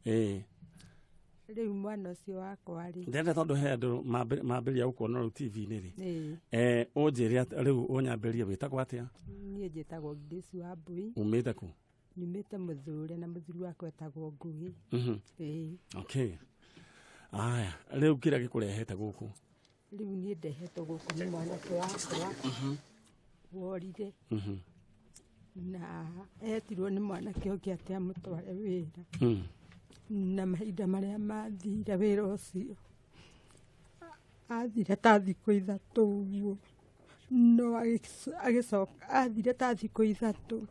Riu mwana ucio wakwa ri ndenda tondu he andu mambiria gukuona ru TV-ini ri unjire riu unyambirie witagwo atia? Nie njitagwo Grace wa Mbui. Umite ku? Nyumite Muthure na muthuri wakwa etagwo Ngugi. Okay. Aya, riu kira gikurehete guku? Riu nie ndehetwo guku ni mwanake wakwa worire na etirwo ni mwanake ungi ati amutware wira na mahinda maria mathire wira ucio athire ta thikũ ithatũ ũguo no agicoka athire ta thikũ ithatũ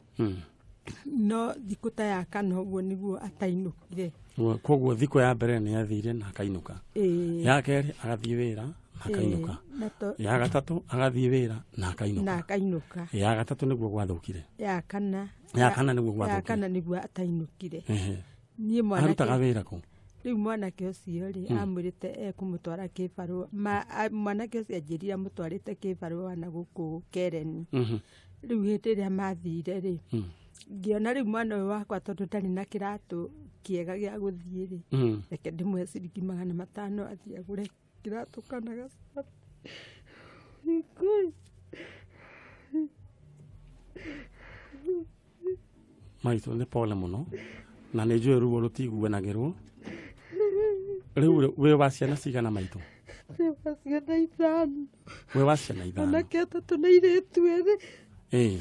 no thikũ ta ya kana ũguo niguo atainũkire. Koguo thikũ ya mbere nĩ athire na akainuka, ya kerĩ agathiĩ wĩra na akainuka, ya gatatũ agathiĩ wĩra na akainuka, ya gatatũ nĩguo gwathũkire, ya kana nĩguo gwathũkire, ya kana nĩguo atainũkire. Niĩ mwanake arutaga wĩra kũ? Riu mwanake ũcio rĩ amwĩrĩte ekũmũtwara kĩbarũa, mwanake ũcio anjĩrire amũtwarĩte kĩbarũa na gũkũ Kereni. Riu hĩndĩ ĩrĩa mathire rĩ ngĩona riu mwana ũyũ wakwa tondũ ndarĩ na kĩratũ kĩega gĩa gũthiĩ rĩ reke ndĩmũhe ciringi 500 athiĩ agũre kĩratũ kana gacaati. Maitũ nĩ pole mũno na nĩ njũĩ ruo rũtiguanagĩrwo. Riu wĩ wa ciana cigana maitũ? Wa ciana 5. Wĩ wa ciana 5? Anake 3 na airĩtu 2.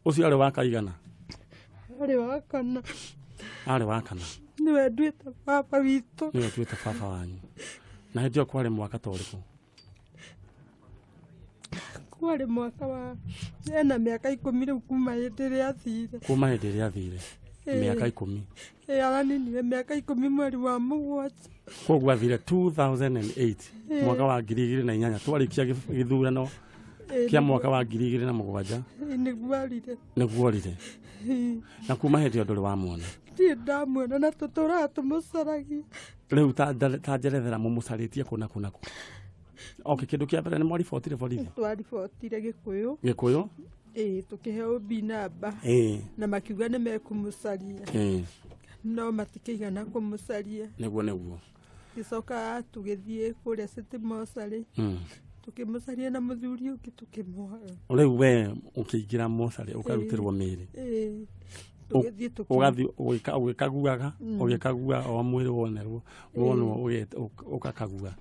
Ũcio arĩ wa kaigana? Arĩ wa kana. Arĩ wa kana. Niwe nduĩte baba witũ. Niwe nduĩte baba wanyu. Na hĩndĩ ĩyo kwarĩ mwaka ta ũrĩkũ? Kwarĩ mwaka wa ena mĩaka 10 rĩu kuma hĩndĩ ĩrĩa athire. Kuma hĩndĩ ĩrĩa athire mĩaka 10? Araninire mĩaka 10 mweri wa Mũgwanja. Koguo athire 2008 mwaka wa 2008 twarĩkia gĩthurano kia mwaka wa 2007. Nĩguo arire. Na kuma hĩndĩ ĩyo ndũrĩ wamuona? Ndirĩ ndamuona na tũtũraga tũmũcaragia. Rĩu ta njerethera mũmũcarĩtie kũ na kũ na kũ? Okay, kĩndũ kĩa mbere nĩ mwaribotire borithi? Twaribotire Gĩkũyũ. Gĩkũyũ? Tũkĩheo B namba na makiuga nĩ mekũmũcaria no matikĩigana kũmũcaria. Nĩguo gĩcoka tũgĩthiĩ kũrĩa City Mocarĩ tukĩmũcaria na mũthuri ũngĩ tukĩmwaga. Rĩu we ũkĩingĩra mocarĩ ũkarutĩrwo mĩĩrĩ ũgathiĩ ũgĩkaguaga o mwĩrĩ wonwo ũgakagua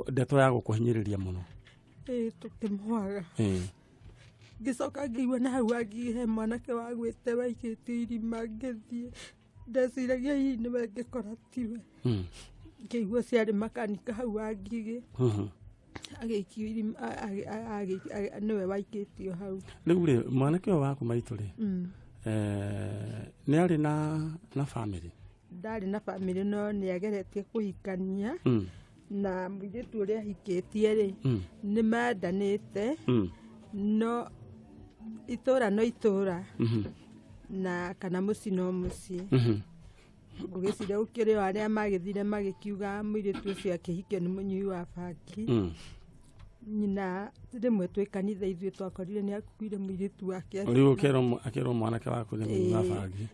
ndeto ya gũkũhinyĩrĩria mũno. Tukĩmwaga ngĩcoka ngĩigua na hau angĩhe mwanake wa gwĩte waikĩtio irima ngĩthiĩ ndeciragia hihi nĩwe ngĩkora tiwe. Ngĩigua ciarĩ makanika hau angĩgĩ agĩikio irima nĩwe waikĩtio hau. Rĩu rĩ mwanake ũyũ waku maitũ rĩ nĩ arĩ na family? Ndarĩ na family no nĩ ageretie kũhikania na mũirĩtu ũrĩa ahikĩtie rĩ nĩ mendanĩte no itũra no itũra na kana mũciĩ no mũciĩ. Ngũgĩciria gũkĩrĩ arĩa magĩthire magĩkiuga mũirĩtu ũcio akĩhikio nĩ mũnyui wa bangi. Nyina rĩmwe twĩ kanitha ithuĩ twakorire nĩ akuire mũirĩtu wake. Rĩu akĩrwo mwanake waku nĩ mũnyui wa bangi?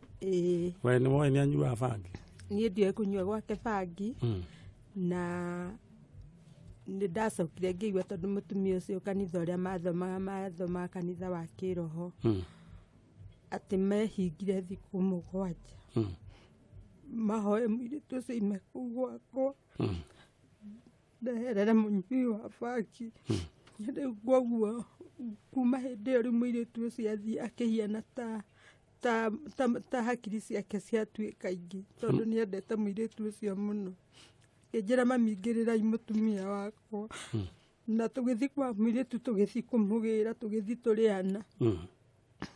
We nĩ woĩ nĩ anyuaga bangi? Niĩ ndiũĩ kũnyua gwake bangi na nĩ ndacokire ngĩigua tondũ mũtumia ũcio kanitha ũrĩa mathomaga kanitha wa kĩroho atĩ mehingire thikũ 7 mahoe mũirĩtu ũcio ime kũu gwakwa ndeherere mũnyui wa bangi. Rĩu kwoguo kuma hĩndĩ ĩyo rĩu mũirĩtu ũcio athiĩ akĩhiana ta hakiri ciake ciatuĩka ingĩ tondũ nĩ endete mũirĩtu ũcio mũno. Ngĩnjĩra mami ngĩrĩrai mũtumia wakwa na tũgĩthiĩ kwa mũirĩtu tũgĩthiĩ kũmũgĩra tũgĩthiĩ tũrĩana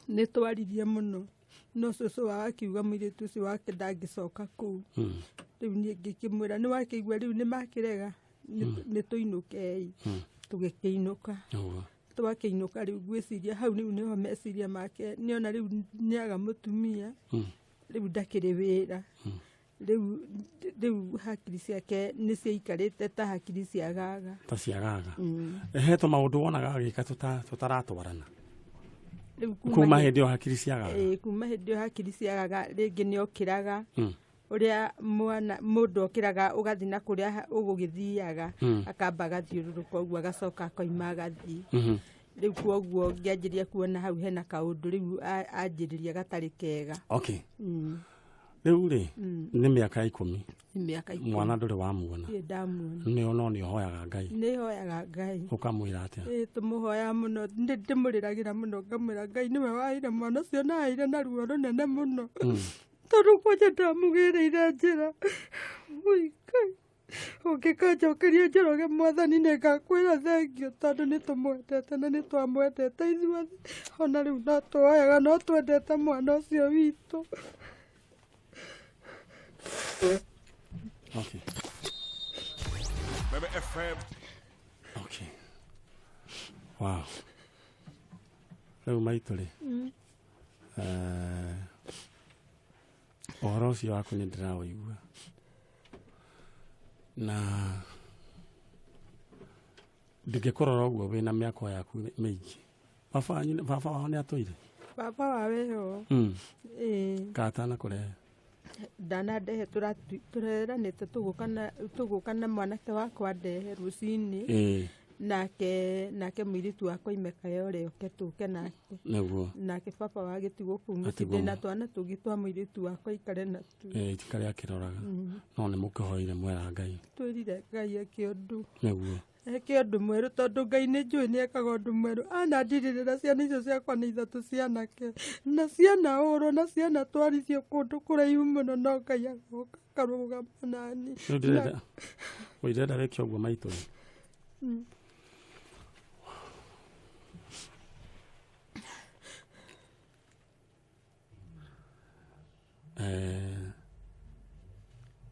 nĩ twaririe mũno no cũcũ wao akiuga mũirĩtu ũcio wake ndangĩcoka kũu. Rĩu niĩ ngĩkĩmwĩra nĩ wakĩigua rĩu nĩ makĩrega nĩ tũinũkei. Tũgĩkĩinũka twakĩinũka rĩu ngwĩciria hau rĩu nĩho meciria make nĩona rĩu nĩaga mũtumia rĩu ndakĩrĩ wĩra. Rĩu hakiri ciake nĩ ciaikarĩte ta hakiri cia gaga. Ta cia gaga. Hetwo maũndũ wonaga agĩka tũtaratwarana. Kuma hĩndĩ ĩyo hakiri cia gaga? Kuma hĩndĩ ĩyo hakiri cia gaga rĩngĩ nĩ okĩraga uria mwana mundu okiraga ugathi na kuria ugugithiaga akamba gathiururuka uguo agacoka akoima agathi riu koguo ngianjiria kuona hau hena kaundu riu anjiriria gatari kega. Okay. Riu ri ni miaka 10. Miaka 10. Mwana nduri wa muona. Ndamuona. Ni ono ni hoyaga Ngai. Ni hoyaga Ngai. Ukamwira atia? Tumuhoya muno ndimuriragira muno ngamwira Ngai niwe waire mwana ucio na aire na ruo runene muno. Tondu kwanja ndamugiriire njira. Ngai. Ũngĩkanjokeria Njoroge Mwathani nĩngakwĩra thengio tondũ nĩtũmwendete na nĩtwamwendete ithuothe. Ona rĩu no tũhoyaga no twendete mwana ũcio witũ. Okay. Kameme FM. Okay. Wow. Rĩu maitũ rĩ. Ũhoro ũcio waku nĩ ndĩraũigua. Na ndingĩkũrora ũguo wĩna mĩaka yaku mĩingĩ. Baba wao nĩ atũire? Baba wawe ho. Katana kũrehe. Ndanandehe tũreranĩte tũgũka na mwanake wakwa ndehe rũcinĩ. Nake mũirĩtu wakwa imeka ore oke tũke nake. Nĩguo. Nake baba wagĩtigwo kũu mũciĩ ndĩna twana tũngĩ twa mũirĩtu wakwa ikare natuo. Itikare akĩroraga. No nĩ mũkĩhoire mwera Ngai. Twĩrire Ngai eke ũndũ. Nĩguo. Eke ũndũ mwerũ tondũ Ngai nĩ njũĩ nĩ ekaga ũndũ mwerũ. Anandirĩrĩra ciana icio ciakwa nĩ ithatũ cianake. Na ciana ũrũ na ciana twaricio kũndũ kũraihu mũno no Ngai agoka akarũgama nani. Ũirenda wĩke ũguo maitũ.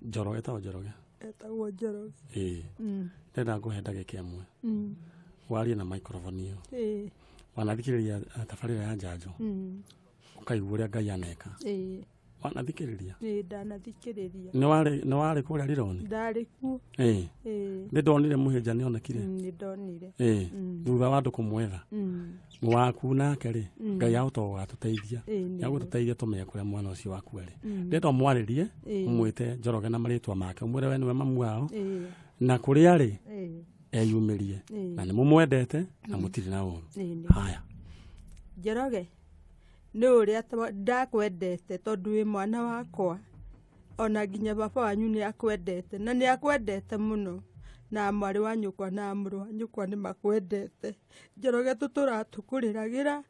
Njoroge etagwo Njoroge. Etagwo Njoroge. Ndenda ngũhe ndagĩka ĩmwe. Warie na microphone ĩyo. Wanathikĩrĩria tabarĩra ya Njanjo. Ũkaigua ũrĩa Ngai aneka. Wanathikĩrĩria? Ndanathikĩrĩria. Nĩ warĩ kũrĩa Rironi? Ndarĩ kuo. Nĩndonire mũhĩnja nĩonekire? Nĩndonire. Thutha wa andũ kũmwetha. Waku nake rĩ, Ngai ahota gũgatũteithia. Nĩagũtũteithia tũmenye kũrĩa mwana ũcio waku arĩ. Ndenda ũmwarĩrie, ũmwĩte Njoroge na marĩtwa make, ũmwĩre we nĩwe mamu wao, na kũrĩa arĩ eyumĩrie, na nĩ mũmwendete na mũtirĩ na ũru. Haya. Njoroge, nĩ ũrĩa ndakwendete tondũ wĩ mwana wakwa, ona nginya baba wanyu nĩ akwendete na nĩ akwendete mũno. Na mwarĩ wa nyũkwa na mũrũ wa nyũkwa nĩ makwendete. Njoroge tũratũkũrĩragĩra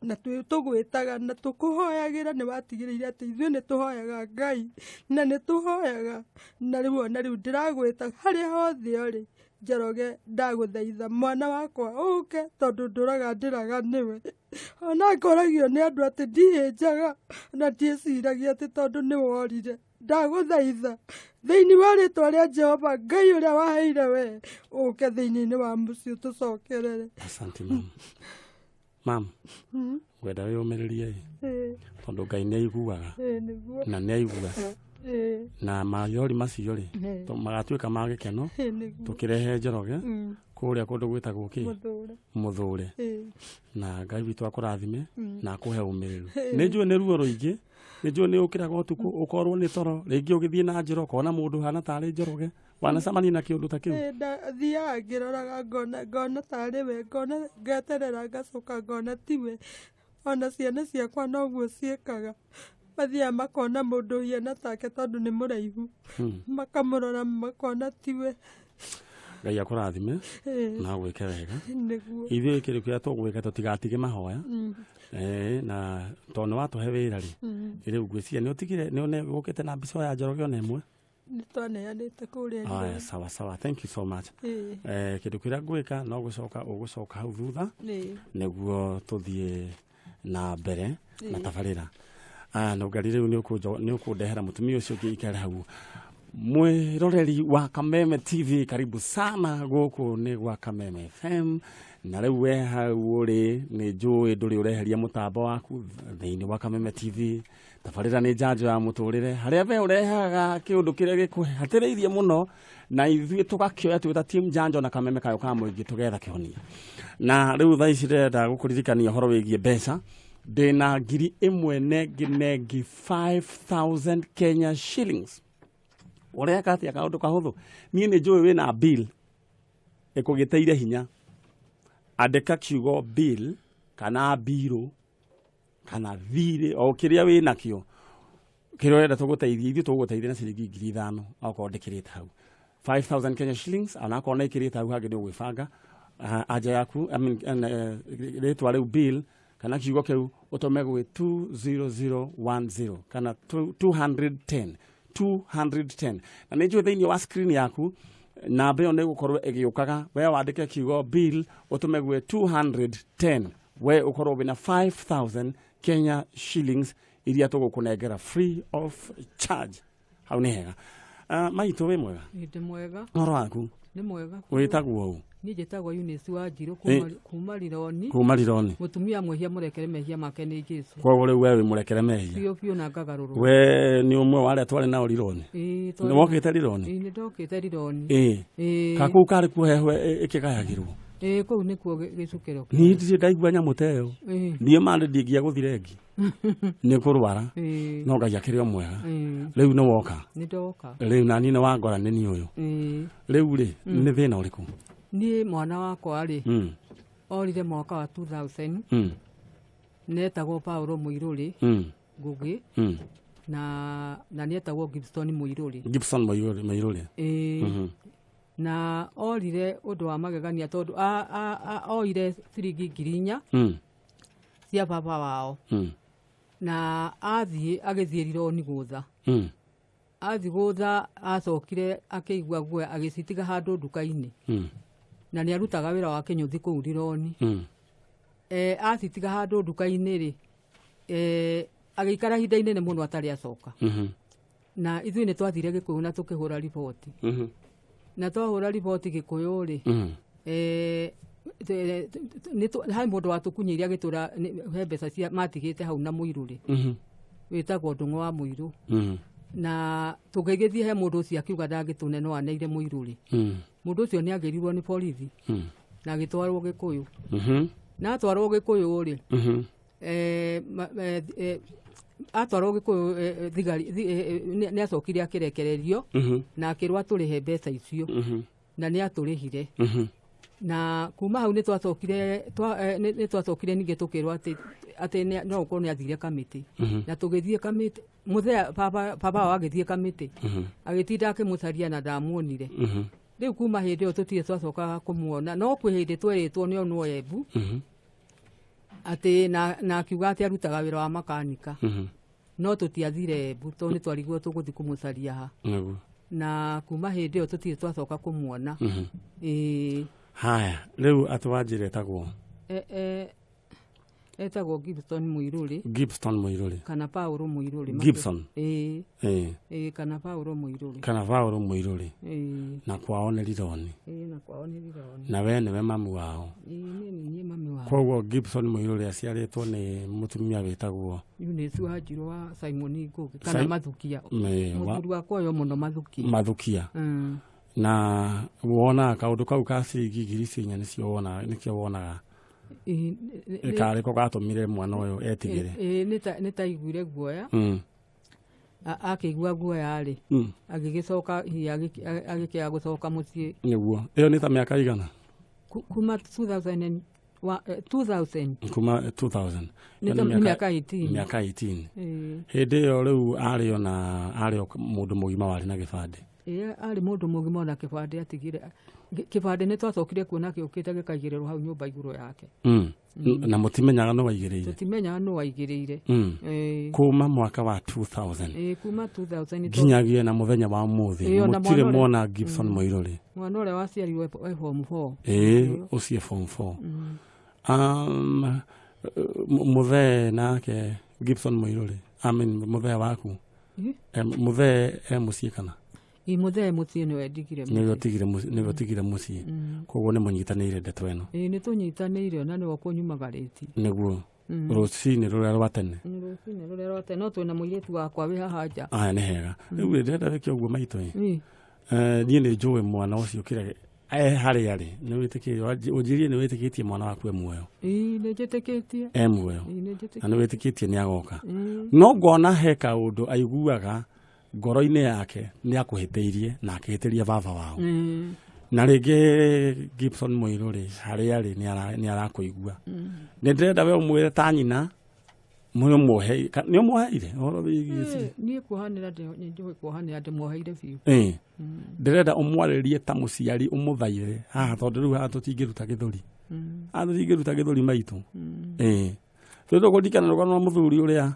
na tũgwĩtaga na tũkũhoyagĩra. Nĩ watigĩrĩire atĩ ithuĩ nĩ tũhoyaga Ngai na nĩ tũhoyaga. Na rĩu ona rĩu ndĩragwĩta harĩa hothe ũrĩ. Njoroge ndagũthaitha mwana wakwa ũke tondũ ndũraga ndĩraga nĩwe. Ona ngoragio nĩ andũ atĩ ndihĩnjaga na ndiĩciragia atĩ tondũ nĩ worire. Ndagũthaitha thĩinĩ wa rĩtwa rĩa Jehova Ngai ũrĩa waheire we ũke thĩinĩ-inĩ wa mũciĩ tũcokerere. Asante mam. Ngwenda wĩyũmĩrĩrie tondũ Ngai nĩ aiguaga na nĩ aigua. Na mayori macio rĩ magatuĩka ma gĩkeno tũkĩrehe Njoroge kũrĩa kũndũ gwĩtagwo Mũthũre. Na Ngai witũ akũrathime na akũhe ũmĩrĩru. Nĩ njũĩ nĩ ruo rũingĩ, nĩ njũĩ nĩ ũkĩraga ũtukũ ũkorwo nĩ toro, rĩngĩ ũgĩthiĩ na njĩra ũkona mũndũ hana tarĩ Njoroge. Wanacemania na kĩũndũ ta kĩu? Thiaga ngĩroraga ngona tarĩ we, ngona ngeterera ngacoka ngona tiwe. Ona ciana ciakwa noguo ciĩkaga. Mathiaga makona mũndũ hiana take tondũ nĩ mũraihu. Makamũrora makona tiwe. Ngai akũrathime na gwĩke wega. Ithuĩ kĩrĩ kĩrĩa tũgwĩka tũtigatige mahoya. Na tondũ watũhe wĩra rĩ, rĩu ngwĩciria nĩ ũtigire nĩ ũgũkĩte na mbica ya Njoroge ona ĩmwe? Nĩ twaneanĩte kũrĩa. Sawa sawa, thank you so much. Kĩndũ kĩrĩa ngwĩka no ũgũcoka hau thutha nĩguo tũthiĩ na mbere na tabarĩra. Na Ngai rĩu nĩ ũkũndehera mũtumia ũcio ũngĩ ikare hau. Mwĩroreri wa Kameme TV, karibu sana gũkũ nĩ gwa Kameme FM. Na rĩu we hau ũrĩ nĩ njũĩ ndũrĩ ũreheria mũtambo waku thĩinĩ wa Kameme TV. Tabarĩra nĩ Njanjo ya Muturire, harĩa we ũrehaga kĩũndũ kĩrĩa gĩkũhatĩrĩirie mũno na ithuĩ tũgakĩoya twĩta team Njanjo na Kameme kayo ka mũingĩ tũgetha kĩhonia. Na rĩu thaa ici ndĩrenda gũkũririkania ũhoro wĩgiĩ mbeca. Dena ngiri imwe negi 5,000 Kenya shillings. Orea kati akaundu kahuthu. Ni njui wina bill. Ekugiteire hinya. Andika kiugo bill kana biro kana thire o kiria wina kio. Kiria wenda tuguteithia ithu tuguteithia na ciringi 5,000 akwandikirite hau. 5,000 Kenya shillings anakona ikirite hau hagire gwibanga aja yaku ritwa riu bill kana kiugo kiu utome gwi 20010 kana 210 na nijue thiini wa screen yaku namba iyo nigukorwo igiukaga we wandike kiugo bill utume gwi 210 we ukorwo wina 5,000 Kenya shillings iria tugukunengera free of charge hau ni hega. Maito we mwega ndi mwega ngoro waku ni mwega witagwo u ni njitagwo Eunice wa Njiro kuma Rironi mutumia mwehia murekere mehia make ni Jesu kwa riu we murekere mehia pio na ngagaruru we ni umwe wa aria twari nao Rironi ni wokite Rironi ni ndokite Rironi kaku kari kuhehwe ikigayagirwo kou nikuo gicukiro ni ndi ndaigua nyamuteo nie mande ndingia guthirengi ni kurwara no Ngai akiri omwega riu no woka ni ndoka riu nani ni wangora ni uyu riu ri ni thina uriku ni mwana wakwa ri orire mwaka wa 2000 netagwo Paulo Muiruri Ngugi na netagwo Gibson Muiruri na orire undu wa magegania tondu oire ciringi 4,000 cia baba wao na agithie Rironi gutha athi gutha acokire akigwa gwe agicitiga handu nduka-ini na ni arutaga wira wa kinyuthi kuu Rironi acitiga handu nduka-ini ri agikara hinda inene muno atari acoka na ithui ni twathire Gikuyu na tukihura ripoti na twahura ripoti Gikuyu ri hai mundu watukunyiria gitura he mbeca cia matigite hau na Muiruri witagwo Ndung'u wa Muiru na tugigithie he mundu ucio akiuga ndangitune no aneire Muiruri mundu ucio ni agerirwo ni borithi na agitwarwo Gikuyu na atwarwo Gikuyu ri atwarwo Gikuyu thigari ni acokire akirekererio na akirwa turihe mbeca icio na ni aturihire na kuma hau ni twacokire ninge tukirwa ati no ukorwo ni athire kamiti na tugithie kamiti muthea baba wa agithie kamiti agitinda akimucaria na ndamuonire riu kuma hindi iyo tutire twacoka kumuona no kwi hindi tweritwo ni onwo Embu ati na akiuga ati arutaga wira wa makanika no tutiathire Embu to ni twarigwo tuguthi kumucaria ha na kuma hindi iyo tutire twacoka kumuona haya riu atwanjire tagwo etagwo Gibson Muiruri kana Paulo Muiruri Gibson kana Paulo Muiruri na kwao ni Rironi na we niwe mamu wao ni mamu wao koguo Gibson Muiruri aciaritwo ni mutumia witagwo Eunice wa Njiro wa Simon Ngugi kana Mathukia muthuri wakwa yo muno Mathukia na wona kaundu kau ka ciringi 4,000 nicio wonaga kare ko gatumire mwana uyu etigire ni taiguire guoya akigua guoya ri agigicoka agikia gucoka mucii niguo iyo ni ta miaka igana kuma 2000 kuma 2000 ni miaka 18 hindi iyo riu ario mundu mugima wari na gibande ari mundu mugima na kibande atigire kibande ni twacokire kuona kiukite gikaigirerwo hau nyumba iguru yake na mutimenyaga no waigiriire tutimenyaga no waigiriire kuma mwaka wa 2000 kuma 2000 ginyagie na muthenya wa muthi mutire mona Gibson Muiruri mwana ule waciarirwe form 4 ucie form 4 muthee nake Gibson Muiruri muthee waku muthee mucie kana muthee mucie ni wendigire niwe tigire mucie koguo ni munyitanire ndeto eno ni tunyitanire na niwo kunyumagariti niguo rucini ruria rwa tene no twina muiritu wakwa wi haha nja ni hega riu ndenda reke uguo maito nie ni njui mwana ucio Harĩ arĩ nĩ wĩtĩkĩtie ũnjirie nĩ wĩtĩkĩtie mwana waku muoyo nĩ njĩtĩkĩtie muoyo na nĩ wĩtĩkĩtie nĩ agoka no ngona he kaũndũ aiguaga ngoro-inĩ yake nĩ akũhĩtĩirie na akĩhĩtĩria baba wao na rĩngĩ Gibson Mũirũ rĩ harĩ arĩ nĩ arakũigua nĩ ndĩrenda we ũmwĩre ta nyina nĩ ũmwoheire niĩ kuohanĩra nĩ njũĩ kuohanĩra ndĩmwoheire biũ ndĩrenda ũmwarĩrie ta mũciari ũmũthaire haha tondũ rĩu haha tũtingĩruta gĩthũri maitũ tũgũririkana rũgano rwa mũthuri ũrĩa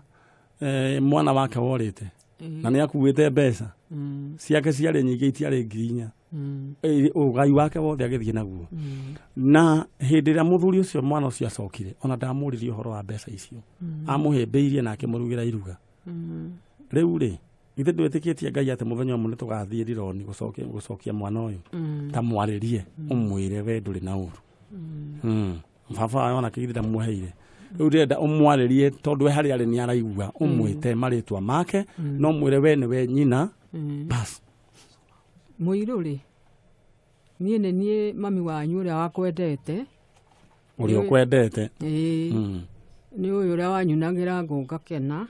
mwana wake worĩte na nĩ akuĩte mbeca ciake ciarĩ nyingĩ itiarĩ 4,000 ũgai wake wothe agĩthiĩ naguo na hĩndĩ ĩrĩa mũthuri ũcio mwana ũcio acokire ona ndamũririe ũhoro wa mbeca icio amũhĩmbĩirie na akĩmũrugĩra iruga rĩu rĩ ithe ndwĩtĩkĩtie Ngai atĩ mũthenya ũmwe nĩ tũgathiĩ Rironi gũcokia mwana ũyũ ta mwarĩrie ũmwĩre we ndũrĩ na ũru baba wawe ona kĩgithĩ ndamuoheire rĩu ndĩrenda ũmwarĩrie tondũ we harĩ arĩ nĩ araigua ũmwĩte marĩtwa make no mwĩre we nĩwe nyina bas Mũirũ rĩ niĩ nĩ niĩ mami wanyu ũrĩa wakwendete ũrĩa ũkwendete nĩ ũyũ ũrĩa wanyunagĩra ngakena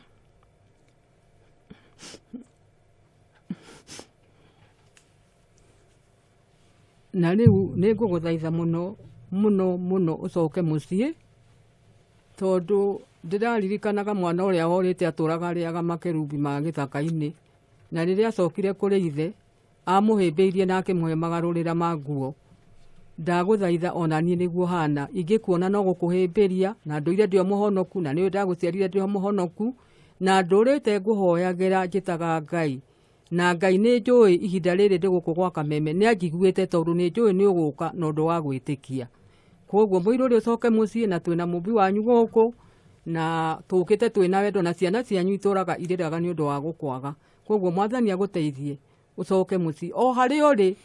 na rĩu nĩ ngũgũthaitha mũno ũcoke mũciĩ tondũ ndĩraririkanaga mwana ũrĩa worĩte atũraga arĩaga makerubi ma gĩthaka-inĩ na rĩrĩa acokire kũrĩ ithe amũhĩmbĩirie na akĩmũhe magarũrĩra ma nguo ndagũthaitha ona niĩ nĩguo hana ingĩkuona no gũkũhĩmbĩria na ndũire ndĩ mũhonoku na nĩ ndagũciarire ndĩ mũhonoku na ndũrĩte ngũhoyagĩra njĩtaga Ngai na Ngai nĩ njũĩ ihinda rĩrĩ ndĩgũkũ gwa Kameme nĩ anjiguĩte tondũ nĩ njũĩ nĩ ũgũka na ũndũ wa gwĩtĩkia koguo Mũirũ ũrĩa ũcoke mũciĩ na twĩna mũmbi wanyu gũkũ na tũkĩte twĩna wendo na ciana cianyu itũraga irĩraga nĩ ũndũ wa gũkwaga koguo Mwathani agũteithie ucoke muci o hari uri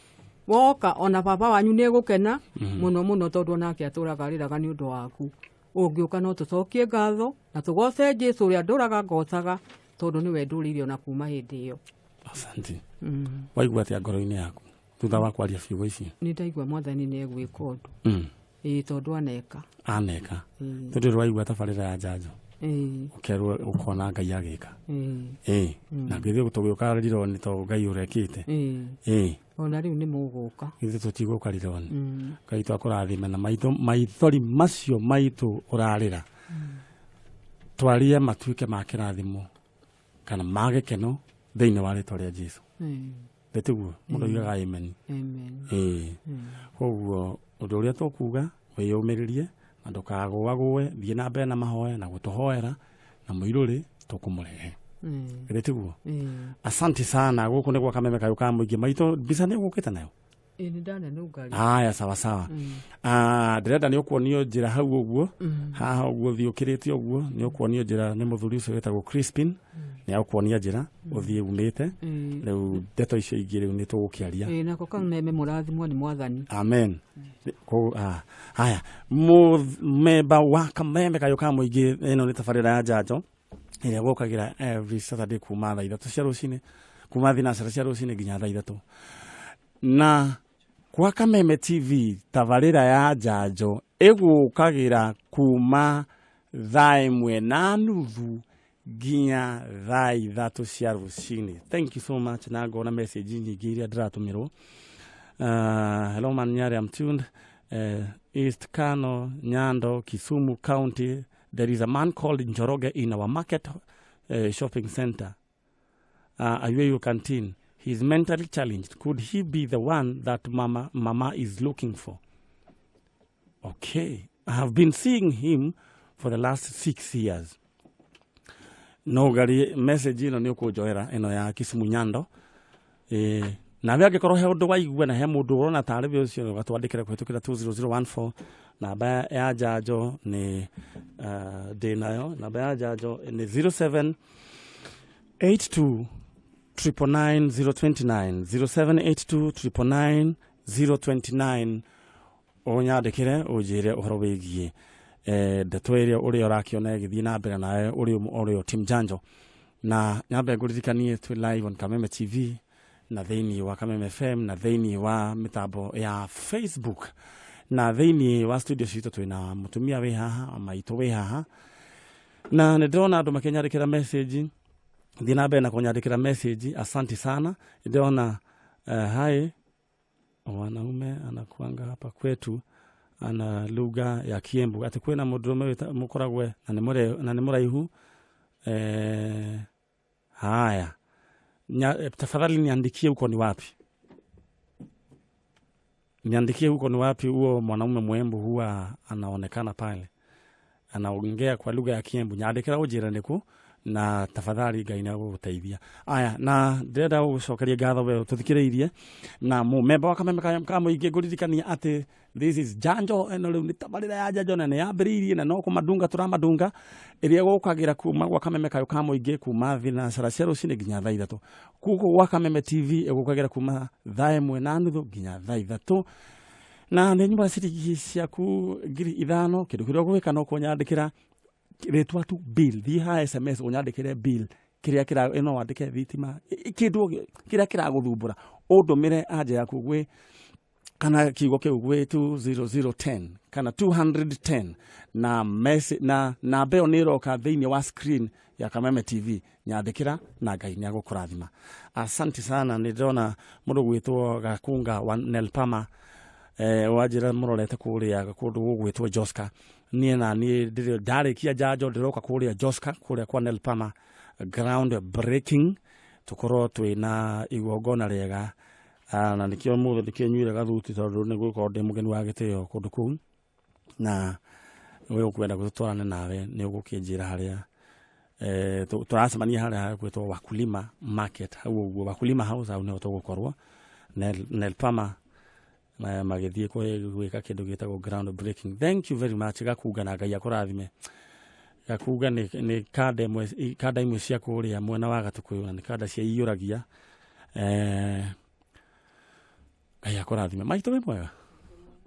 woka ona baba wanyu nĩ gũkena mũno tondũ onake atũraga rĩraga nĩ ũndũ waku ũngĩũka no tũcokie ngatho na tũgoce Jesũ ũrĩa ndũraga ngocaga tondũ nĩwe ndũrĩire ona kuma hĩndĩ ĩyo. Asante. Waigua atĩa ngoro-inĩ yaku thutha wa kwaria ciugo ici? Nĩ ndaigua Mwathani nĩ egwĩka ũndũ tondũ aneka tondũ rwaigua tabarĩra ya Njanjo ukerwo ukona Ngai agĩka na ngĩthiĩ tũgĩũka Rironi to Ngai ũrekĩte ona rĩu nĩ mũgũka ithuĩ tũtigũka Rironi Ngai twakũrathime na maithori macio maitũ ũrarĩra twarie matuĩke ma kĩrathimo kana ma gĩkeno thĩinĩ wa rĩĩtwa rĩa Jesũ ndetiguo mũndũ oigaga amen koguo ũndũ ũrĩa tũkuuga wĩyũmĩrĩrie na ndũkagũagũe thiĩ na mbere na mahoya na gũtũhoera na mũirũrĩ tũkũmũrehe ndetiguo asante sana gũkũ nĩ gwa Kameme kayũ ka mũingĩ maitũ mbica nĩ ũgũkĩte nayo haya sawa ndĩrenda nĩ ũkuonio njĩra hau ũguo haha ũguo thiũkĩrĩte ũguo nĩ ũkuonio njĩra nĩ mũthuri ũcio wĩtagwo Crispin nĩ agũkuonia njĩra ũthiĩ umĩte rĩu ndeto icio ingĩ rĩu nĩ tũgũkĩaria nako Kameme mũrathimwo nĩ Mwathani amen haya mũmemba wa Kameme kayũ ka mũingĩ ĩno nĩ tabarĩra ya Njanjo ĩrĩa gũkagĩra every Saturday kuma thaa 3 cia rũcinĩ kuma thinacara cia rũcinĩ nginya thaa 3 na kwa Kameme TV tabarĩra ya Njanjo ĩgũkagĩra kuma thaa 1:30 nginya thaa 3 cia rũcinĩ. Thank you so much na ngona message nyingĩ iria ndĩratũmĩrwo. Hello Man Nyari, I'm tuned. East Kano, Nyando, Kisumu County. There is a man called Njoroge in our market shopping center. Ayueyo Canteen. He's mentally challenged. Could he be the one that Mama is looking for? Okay. I have been seeing him for the last 6 years. No gari message ino ni ukujoera ino ya Kisumu Nyando. Na wea ngĩkorwo he ũndũ waigua na he mũndũ ũrona tarĩ we ũcio gatwandĩkĩre kũhĩtũkĩra 20014 namba ya Njanjo nĩ ndĩnayo namba ya Njanjo nĩ 0782999029 0782999029 onyandĩkĩre ũnjĩre ũhoro wĩgiĩ ndeto ĩrĩa ũrĩa ũrakĩona ĩgĩthiĩ na mbere nawe ũrĩa Team Njanjo na nyambe ngũririkanie twĩ live on Kameme TV na thĩinĩ wa Kameme FM na thĩinĩ wa mitambo ya Facebook na thĩinĩ wa studio citũ twĩna mutumia wĩ haha maitũ wĩ haha na nĩndĩrona andũ makĩnyandĩkĩra message thiĩ na mbere na kũnyandĩkĩra message asante sana nĩndĩrona hai wanaume anakuanga hapa kwetu ana lugha ya Kiembu ati kwena mũndũrũme mũkoragwe na nĩ mũraihu haya tafadhali niandikie huko ni wapi huo mwanaume Mwembu huwa anaonekana pale anaongea kwa lugha ya Kiembu nyandĩkĩra ũnjĩre nĩkũ na tafadhali Ngai nĩagũgũteithia aya na ndĩrenda gũcokeria ngatho we tũthikĩrĩirie na mũmemba wa Kameme ka mũingĩ ngũririkania ati this is Njanjo eno rĩu nĩ tabarĩra ya Njanjo na nĩ yambĩrĩirie na no kũmadunga tũramadunga ĩrĩa gũkagira kuma gwa Kameme ka mũingĩ kuma thinacara cia rũcinĩ nginya thaa 3 kuko gwa Kameme TV ĩgũkagira kuma thaa 1:30 nginya thaa 3 na nĩ nyumba ciaku 5,000 kĩndũ kĩrĩa ũgwĩka no kũnyandĩkĩra rĩtwa tu bill thiĩ ha SMS ũnyandĩkĩre bill kĩrĩa ĩno wandĩke thitima kĩndũ kĩrĩa kĩragũthumbũra ũndũmĩre anja yaku gwĩ kana kiugo kĩu gwĩ 20010 kana 210 na message na namba ĩyo nĩ ĩroka thĩinĩ wa screen ya Kameme TV nyandĩkĩra na Ngai nĩagũkũrathima asante sana nĩndĩrona mũndũ gwĩtwo Gakunga wa Nelpama wajira mũrorete kũrĩa kũndũ gũgwĩtwo Joska niĩ na niĩ ndarĩkia Njanjo ndĩroka kũrĩa Joska kũrĩa kwa Nelpama ground breaking tukorwo twĩna igongona rĩega na nĩkĩo mũthĩ ndĩkĩnyuire gathuti tondũ nĩgũkorwo ndĩ mũgeni wa gĩtĩo kũndũ kũu na we ũkwenda gũtwarane nawe nĩ ũgũkĩnjĩra harĩa tũracemania harĩa gwĩtwo Wakulima market hau ũguo Wakulima house hau nĩho tũgũkorwo Nelpama magĩthiĩ gwĩka kĩndũ gĩtagwo ground breaking thank you very much Gakunga na Ngai akũrathime Gakunga nĩ kanda imwe cia kũrĩa mwena wa Gatukũyũ na nĩ kanda cia iyũragia Ngai akũrathime maitũ wĩ mwega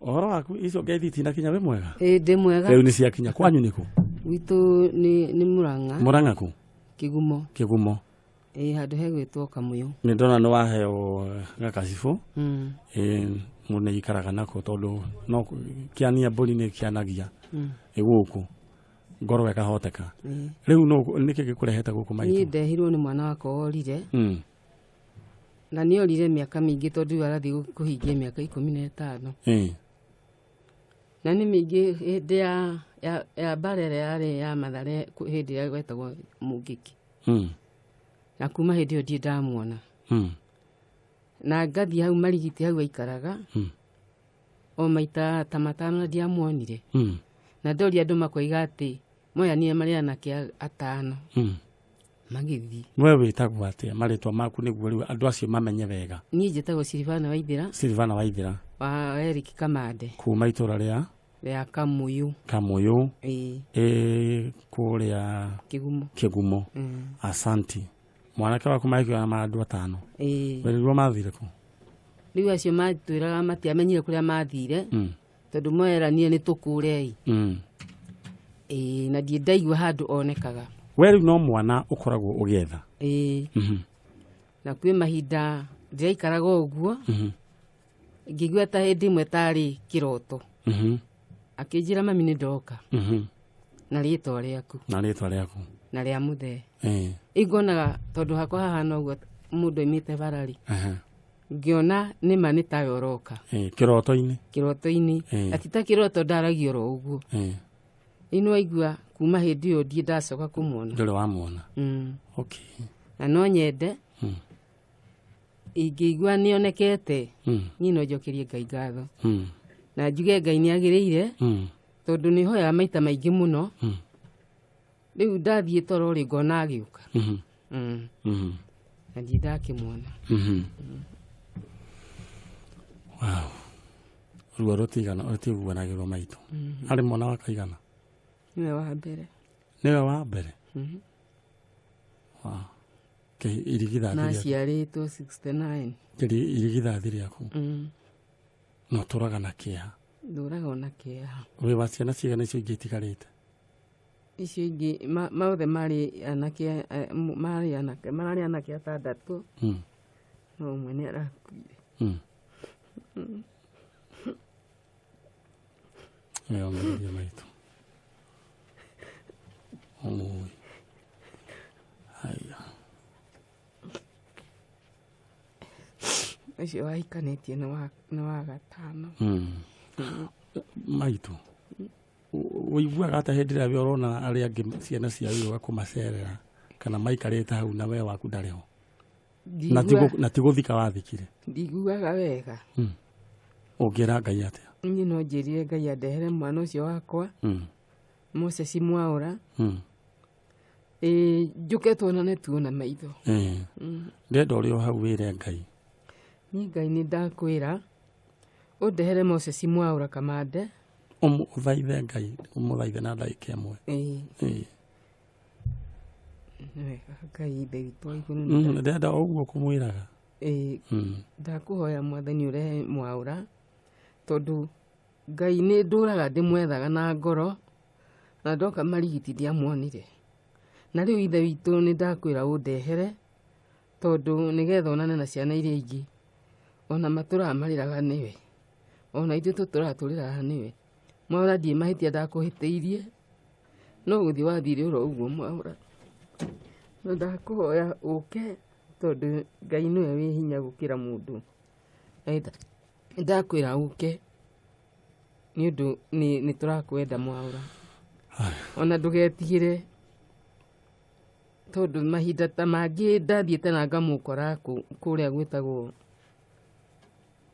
ũhoro waku icio ngeithi na kinya wĩ mwega ndĩ mwega rĩu nĩ cia kinya kwanyu nĩkũ witũ nĩ Murang'a kũ Kĩgumo handũ hegwĩtwo Kamũyũ nĩ ndona nĩ waheo gakacibũ mũndũ ikaraga nako tondũ no kĩania mbũri nĩ kĩanagia gũkũ ngoro ĩkahoteka rĩu no nĩkĩ gĩkũrehete gũkũ maitũ niĩ ndehirwo nĩ mwana wakwa orire na nĩ orire mĩaka mĩingĩ tondũ arathiĩ kũhingia mĩaka 15 na nĩ mĩingĩ hĩndĩ ya mbara ĩrĩa yarĩ ya Mathare hĩndĩ ĩrĩa gwetagwo Mũngĩki na kuma hĩndĩ ĩyo ndiĩ ndamuona na ngathi hau marigiti hau aikaraga o maita ta matano ndiamuonire na ndoria andũ makoiga atĩ moya nĩ marĩ anake 5 magĩthi we wĩtagwo atĩa marĩtwa maku nĩguo rĩu andũ acio mamenye wega niĩ njĩtagwo Silvana Waithĩra wa Eric Kamande kuma itũra rĩa Kamũyũ kũrĩa Kĩgumo asanti mwanake waku maikio na andũ 5 nĩguo mathire kũ rĩu acio matwĩraga matiamenyire kũrĩa mathire tondũ moeranie nĩ tũkũrei na ndiĩ ndaigua handũ onekaga we rĩu no mwana ũkoragwo ũgĩetha na kwĩ mahinda ndĩraikaraga ũguo ngĩigua ta hĩndĩ ĩmwe tarĩ kĩroto akĩnjĩra mami nĩ ndoka na rĩtwa rĩaku na rĩa mũthee ingonaga tondũ hakwa hahana ũguo mũndũ oimĩte barari ngĩona nĩma nĩ tawe ũroka kĩroto-inĩ atita kĩroto ndaragio ro ũguo ino aigua kuma hĩndĩ ĩyo ndiĩ ndacoka kũmuona ndũrĩ wamuona okay na no nyende ingĩigua nĩonekete niĩ no njokerie Ngai ngatho na njuge Ngai nĩagĩrĩire tondũ nĩ hoyaga maita maingĩ mũno rĩu ndathiĩ toro rĩ ngona agĩũka na ndiĩ ndakĩmuona wow ruo rũtiguanagĩrwo maitũ arĩ mwana wa kaigana nĩwe wa mbere wow irigithathi na ciarĩtwo 69 irigithathi rĩaku no tũraga na kĩeha ndũraga na kĩeha we wa ciana cigana icio ingĩ itigarĩte icio ingĩ maothe marĩ anake 6 no mwene arakuire Meongereria maitu. Omoi. Haya. Ucio wahikanetie nĩ wa gatano. Maitu. Ũiguaga ata hĩndĩ ĩrĩa we ũrona arĩa angĩ ciana ciao iroga kũmacerera kana maikarĩte hau na we waku ndarĩ ho? Na ti gũthika wathikire? Ndiguaga wega. Ũngĩra Ngai atĩa? Niĩ no njĩrire Ngai andehere mwana ũcio wakwa Moses Mwaũra. Njũke tuonane tuona maitho. Ndenda ũrĩ o hau wĩre Ngai. Niĩ Ngai nĩ ndakwĩra ũndehere Moses Mwaũra Kamande. Ũmũthaithe Ngai, ũmũthaithe na ndagĩka ĩmwe. Ngai ithe witũ wa igũrũ. Ndenda ũguo kũmwĩraga. Ndakũhoya Mwathani ũrehe Mwaũra tondũ Ngai nĩ ndũraga ndĩmwethaga na ngoro na ndoka marigiti ndiamuonire. Na rĩu ithe witũ nĩ ndakwĩra ũndehere tondũ nĩgetha onane na ciana iria ingĩ ona matũraga marĩraga nĩwe ona ithuĩ tũtũratũrĩraga nĩwe. Mwaũra ndirĩ mahĩtia ndakũhĩtĩirie no gũthiĩ wathire ũro ũguo Mwaũra. Na ndakũhoya ũke tondũ Ngai nĩwe wĩ hinya gũkĩra mũndũ. Ndakwĩra ũke nĩ ũndũ nĩ tũrakwenda Mwaũra. Ona ndũgetigĩre tondũ mahinda ta mangĩ ndathiĩte na ngamũkora kũrĩa gwĩtagwo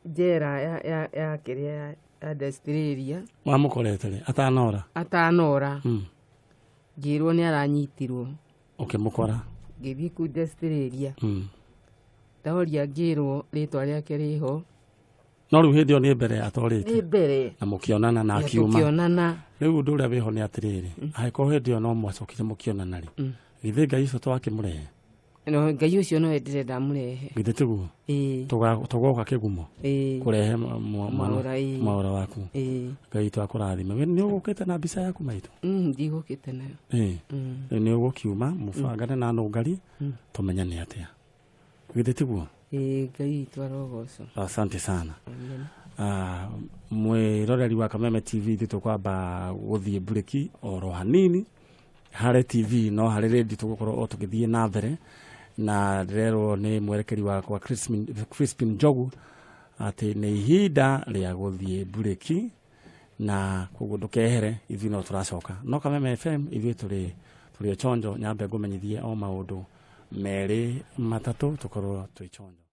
njera ya kĩrĩa ya Australia. Wamũkorete rĩ? Atanora? Atanora. Ngĩrwo nĩ aranyitirwo. Ũkĩmũkora? Ngĩthiĩ kũu Australia. Ndaoria ngĩrwo rĩtwa rĩake rĩho. No rĩu hĩndĩ ĩyo nĩ mbere atorĩte? Nĩ mbere. Na mũkĩonana na akiuma? Mũkĩonana. Rĩu ũndũ ũrĩa wĩho nĩ atĩrĩrĩ, angĩkorwo hĩndĩ ĩyo no mwacokire mũkĩonana rĩ, githĩ Ngai ũcio twakĩmũrehe? No Ngai ũcio nowe ndĩrenda mũrehe. Githĩ tiguo? Tũgoka kĩgumo kũrehe Mwaũra waku. Ngai twakũrathime. Nĩ ũgũkĩte na mbica yaku Maitu? Ndigũkĩte nayo. Nĩ ũgũkiuma mũbangane na nũngari tũmenyane atĩa. Githĩ tiguo? Ngai twarogocwo. Asante sana. Mwĩroreri wa Kameme TV tũkwamba gũthiĩ bureki oro hanini. Harĩ TV no harĩ redio tũgũkorwo o tũgĩthiĩ na mbere na rero nĩ mwerekeri wakwa Crispin Njogu atĩ nĩ ihinda rĩa gũthiĩ bureki na koguo ndũkehere ithuĩ no tũracoka. No Kameme FM ithuĩ tũrĩ chonjo nyambe ngũmenyithie o maũndũ merĩ matatũ tũkorwo twĩ chonjo.